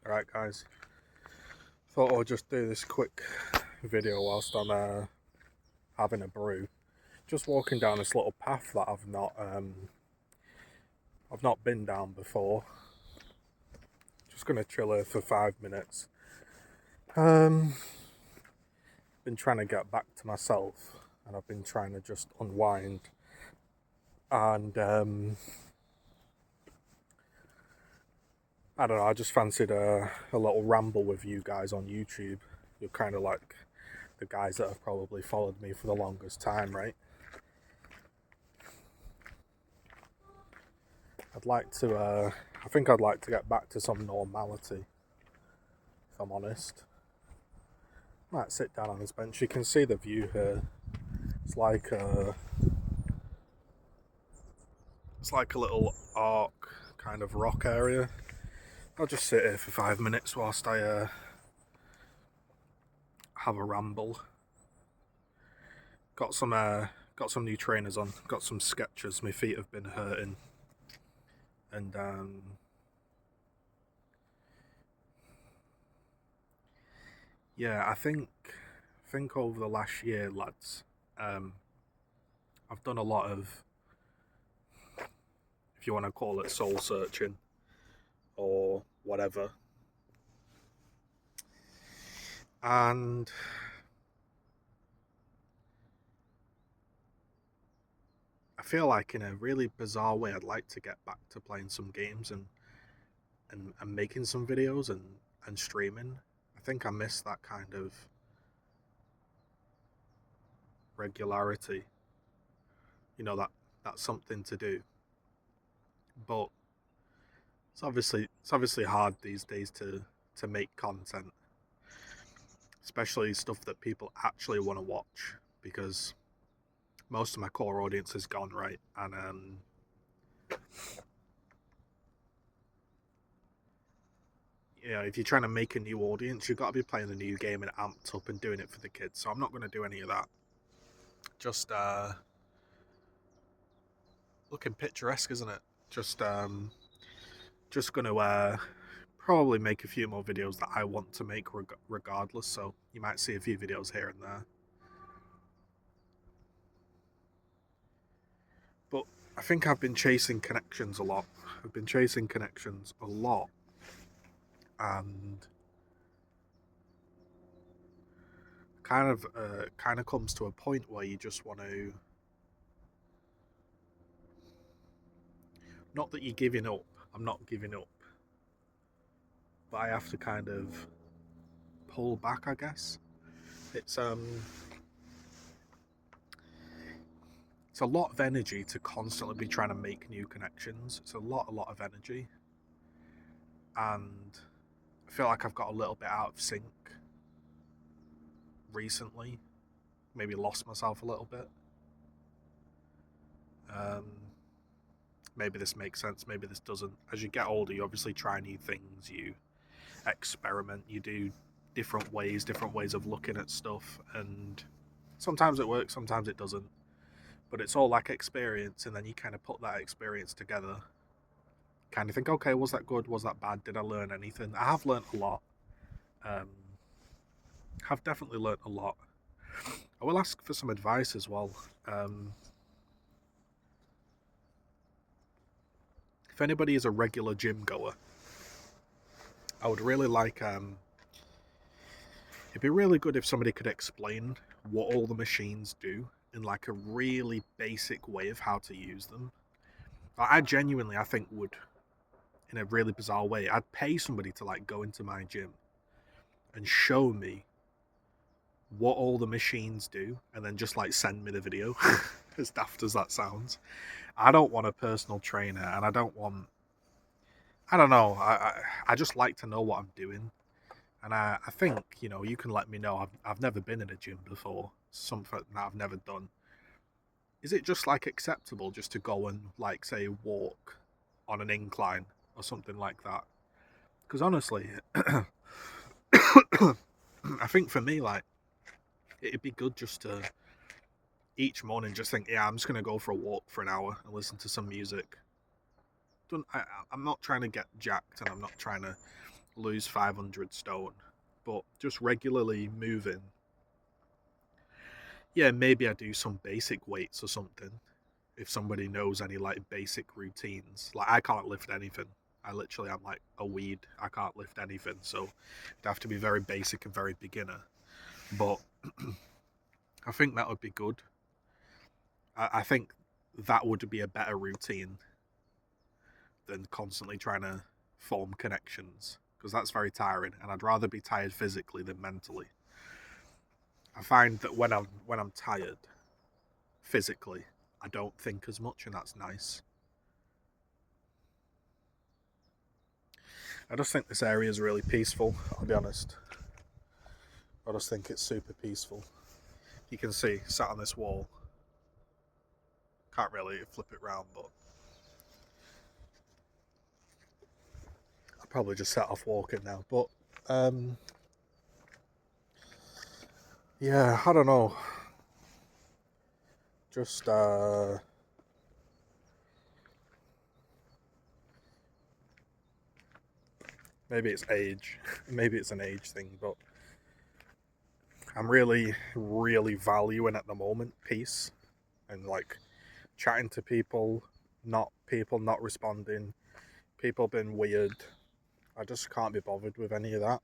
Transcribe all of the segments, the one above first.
Alright guys, thought I'll just do this quick video whilst I'm having a brew. Just walking down this little path that I've not been down before. Just gonna chill here for 5 minutes. Been trying to get back to myself and I've been trying to just unwind and I don't know, I just fancied a little ramble with you guys on YouTube. You're kind of like the guys that have probably followed me for the longest time, right? I think I'd like to get back to some normality, if I'm honest. Might sit down on this bench. You can see the view here. It's like a little arc kind of rock area. I'll just sit here for 5 minutes whilst I have a ramble. Got some new trainers on. Got some Skechers. My feet have been hurting, and yeah, I think over the last year, lads, I've done a lot of, if you want to call it, soul searching or whatever, and I feel like in a really bizarre way I'd like to get back to playing some games and making some videos and streaming. I think I miss that kind of regularity. You know, that's something to do. But it's obviously hard these days to make content, especially stuff that people actually want to watch, because most of my core audience is gone, right? And you know, if you're trying to make a new audience, you've got to be playing the new game and amped up and doing it for the kids. So I'm not going to do any of that. Just looking picturesque, isn't it? Just going to probably make a few more videos that I want to make regardless. So you might see a few videos here and there. But I think I've been chasing connections a lot. And kind of comes to a point where you just want to, not that you're giving up, I'm not giving up, but I have to kind of pull back, I guess. It's a lot of energy to constantly be trying to make new connections. It's a lot of energy, and I feel like I've got a little bit out of sync recently. Maybe lost myself a little bit. Maybe this makes sense, maybe this doesn't. As you get older, you obviously try new things, you experiment, you do different ways of looking at stuff, and sometimes it works, sometimes it doesn't. But it's all like experience, and then you kind of put that experience together. Kind of think, okay, was that good? Was that bad? Did I learn anything? I have learned a lot. Have definitely learned a lot. I will ask for some advice as well. If anybody is a regular gym goer, I would really like, it'd be really good if somebody could explain what all the machines do in like a really basic way of how to use them. I genuinely, I think, would, in a really bizarre way, I'd pay somebody to like go into my gym and show me what all the machines do, and then just like send me the video. As daft as that sounds, I don't want a personal trainer, and I don't know, I just like to know what I'm doing. And I think, you know, you can let me know. I've never been in a gym before, something that I've never done. Is it just like acceptable just to go and like say walk on an incline or something like that? Because honestly, I think for me, like, it'd be good just to each morning just think, yeah, I'm just gonna go for a walk for an hour and listen to some music. I'm not trying to get jacked, and I'm not trying to lose 500 stone, but just regularly moving. Yeah, maybe I do some basic weights or something. If somebody knows any like basic routines, like I can't lift anything. I literally am like a weed. I can't lift anything, so it'd have to be very basic and very beginner. But I think that would be good. I think that would be a better routine than constantly trying to form connections, because that's very tiring, and I'd rather be tired physically than mentally. I find that when I'm tired physically, I don't think as much, and that's nice. I just think this area is really peaceful, I'll be honest. I just think it's super peaceful. You can see, sat on this wall. Can't really flip it round, but I'll probably just set off walking now. But yeah, I don't know. Just maybe it's age, maybe it's an age thing, but I'm really, really valuing at the moment peace and like chatting to people not responding, people being weird. I just can't be bothered with any of that.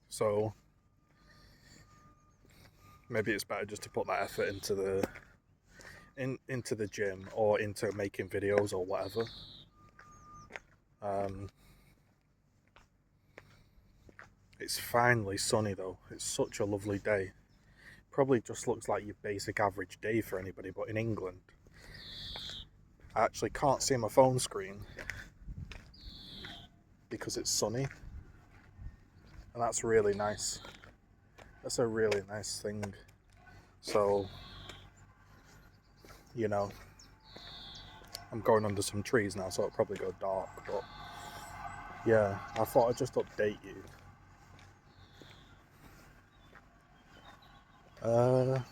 So maybe it's better just to put that effort into the gym or into making videos or whatever. It's finally sunny though. It's such a lovely day. Probably just looks like your basic average day for anybody, but in England, I actually can't see my phone screen because it's sunny, and that's really nice. That's a really nice thing. So, you know, I'm going under some trees now, so it'll probably go dark, but yeah, I thought I'd just update you. I'm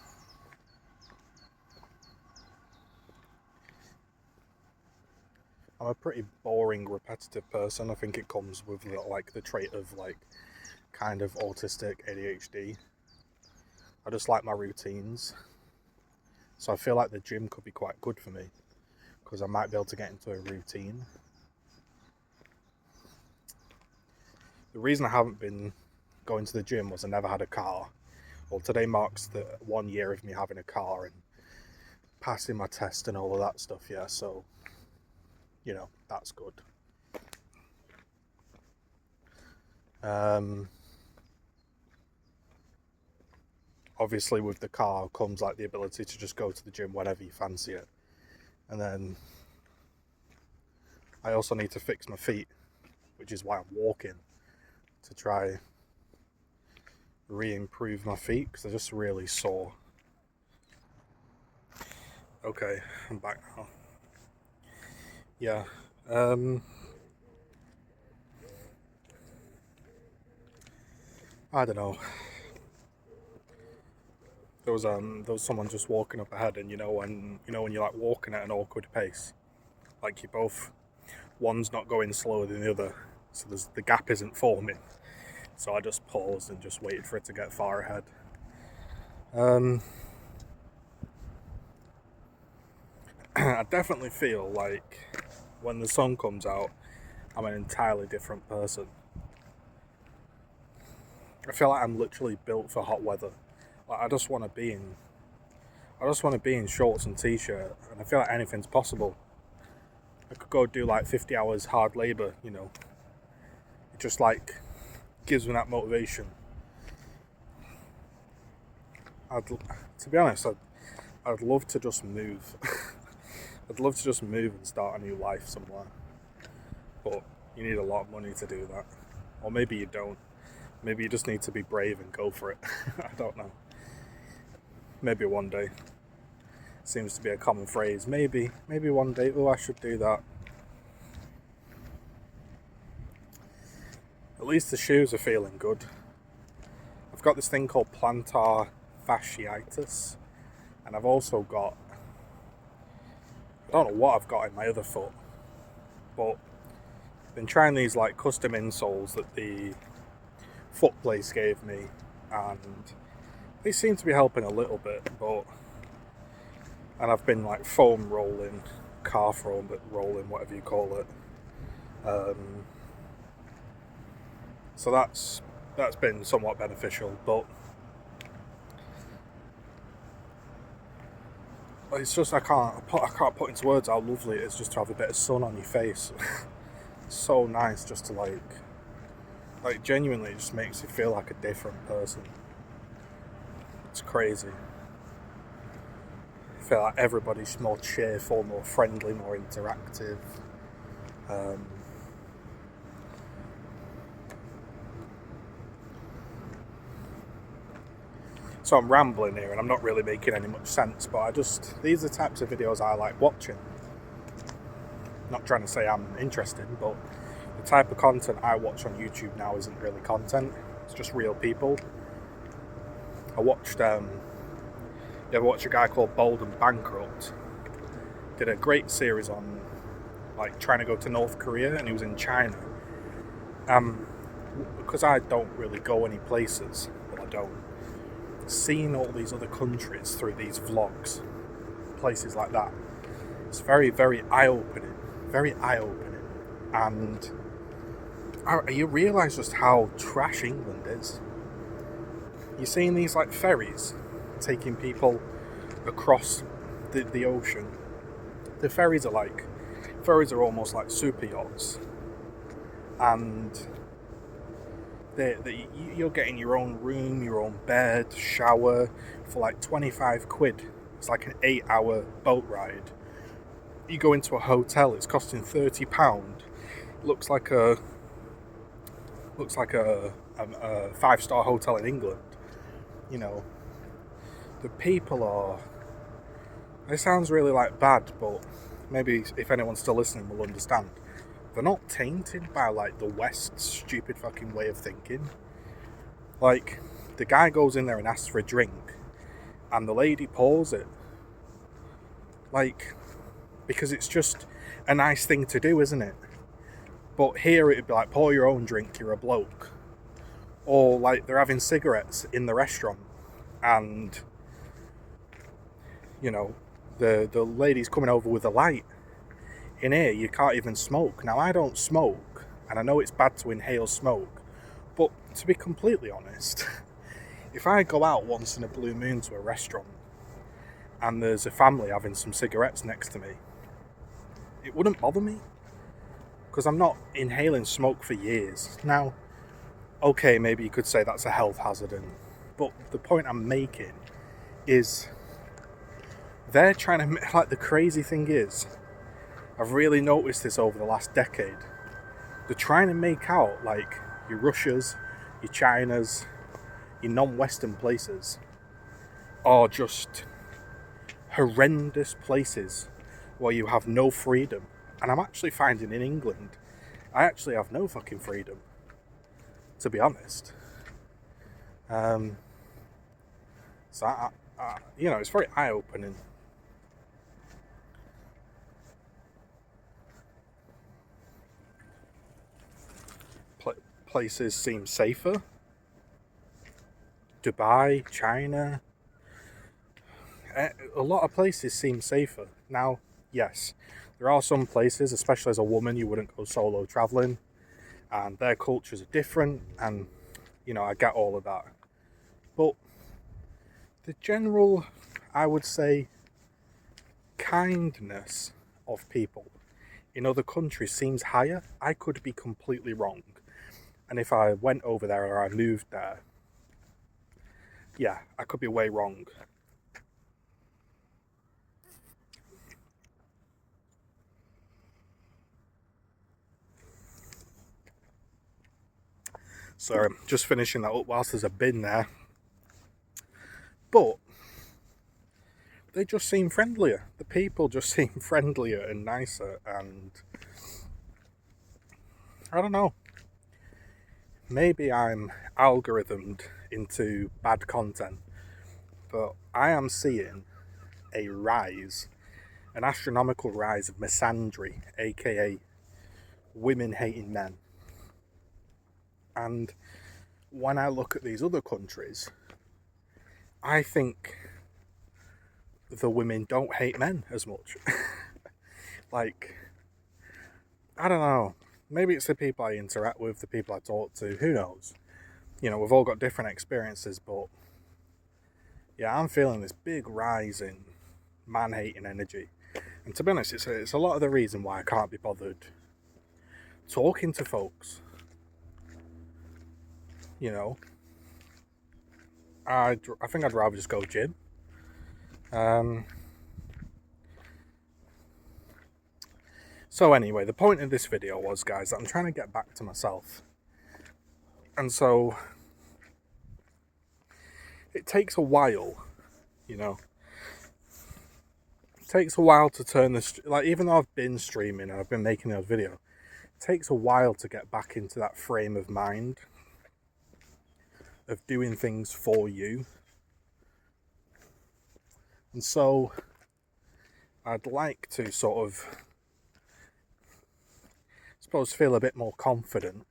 a pretty boring, repetitive person. I think it comes with like the trait of like kind of autistic ADHD. I just like my routines. So I feel like the gym could be quite good for me because I might be able to get into a routine. The reason I haven't been going to the gym was I never had a car. Well, today marks the 1 year of me having a car and passing my test and all of that stuff, yeah, so, you know, that's good. Obviously with the car comes like the ability to just go to the gym whenever you fancy it. And then I also need to fix my feet, which is why I'm walking, to try re-improve my feet because they're just really sore. Okay, I'm back now. Yeah. I don't know. There was someone just walking up ahead, and when you're like walking at an awkward pace, like you both, one's not going slower than the other, so the gap isn't forming. So I just paused and just waited for it to get far ahead. I definitely feel like when the sun comes out, I'm an entirely different person. I feel like I'm literally built for hot weather. Like I just want to be in shorts and t-shirt, and I feel like anything's possible. I could go do like 50 hours hard labor, It just like gives me that motivation. To be honest, I'd love to just move. I'd love to just move and start a new life somewhere. But you need a lot of money to do that. Or maybe you don't. Maybe you just need to be brave and go for it. I don't know. Maybe one day. Seems to be a common phrase. Maybe one day. Oh, I should do that. At least the shoes are feeling good. I've got this thing called plantar fasciitis, and I've also got, I don't know what I've got in my other foot, but been trying these like custom insoles that the foot place gave me, and they seem to be helping a little bit, and I've been like foam rolling, car foam rolling, whatever you call it. So that's been somewhat beneficial, but it's just I can't put into words how lovely it is just to have a bit of sun on your face. It's so nice just to like genuinely, it just makes you feel like a different person. It's crazy. I feel like everybody's more cheerful, more friendly, more interactive. So I'm rambling here and I'm not really making any much sense, but these are the types of videos I like watching. Not trying to say I'm interested, but the type of content I watch on YouTube now isn't really content, it's just real people. I watched, you ever watch a guy called Bold and Bankrupt? Did a great series on like trying to go to North Korea, and he was in China. Because I don't really go any places, well I don't. Seeing all these other countries through these vlogs, places like that, it's very, very eye-opening. Very eye-opening. And you realise just how trash England is. You're seeing these like ferries taking people across the ocean. The ferries are almost like super yachts, and you're getting your own room, your own bed, shower for like 25 quid. It's like an 8-hour boat ride. You go into a hotel, it's costing £30. Looks like a 5-star hotel in England. You know, the people are. It sounds really like bad, but maybe if anyone's still listening will understand. They're not tainted by like the West's stupid fucking way of thinking. Like, the guy goes in there and asks for a drink, and the lady pours it. Like, because it's just a nice thing to do, isn't it? But here it'd be like, pour your own drink, you're a bloke. Or like they're having cigarettes in the restaurant, and you know, the lady's coming over with a light. In here, you can't even smoke. Now, I don't smoke, and I know it's bad to inhale smoke, but to be completely honest, if I go out once in a blue moon to a restaurant and there's a family having some cigarettes next to me, it wouldn't bother me, because I'm not inhaling smoke for years. Now, okay, maybe you could say that's a health hazard, but the point I'm making is they're trying to, like, the crazy thing is, I've really noticed this over the last decade. They're trying to make out like your Russias, your Chinas, your non-Western places are just horrendous places where you have no freedom. And I'm actually finding in England, I actually have no fucking freedom, to be honest. So it's very eye-opening. Places seem safer. Dubai, China, a lot of places seem safer. Now, yes, there are some places, especially as a woman, you wouldn't go solo travelling, and their cultures are different, and, I get all of that. But the general, I would say, kindness of people in other countries seems higher. I could be completely wrong. And if I went over there or I moved there, yeah, I could be way wrong. So I'm just finishing that up whilst there's a bin there. But they just seem friendlier. The people just seem friendlier and nicer, and I don't know. Maybe I'm algorithmed into bad content, but I am seeing an astronomical rise of misandry, aka women hating men. And when I look at these other countries, I think the women don't hate men as much. Like, I don't know. Maybe it's the people I interact with, the people I talk to, who knows? You know, we've all got different experiences, but yeah, I'm feeling this big rise in man-hating energy. And to be honest, it's a lot of the reason why I can't be bothered talking to folks. You know, I think I'd rather just go gym. So anyway, the point of this video was, guys, that I'm trying to get back to myself. And so it takes a while, you know. It takes a while to turn this, like, even though I've been streaming and I've been making those videos, it takes a while to get back into that frame of mind of doing things for you. And so I'd like to sort of, I suppose, feel a bit more confident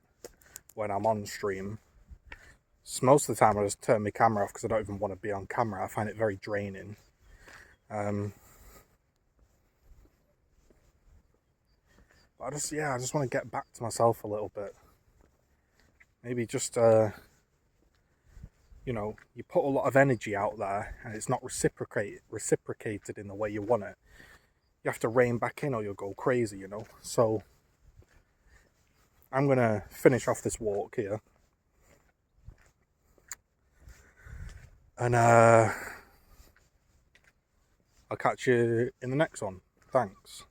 when I'm on stream. So most of the time I just turn my camera off because I don't even want to be on camera. I find it very draining. But I just want to get back to myself a little bit. Maybe just, you know, you put a lot of energy out there and it's not reciprocated in the way you want it. You have to rein back in or you'll go crazy, you know. So I'm going to finish off this walk here. And I'll catch you in the next one. Thanks.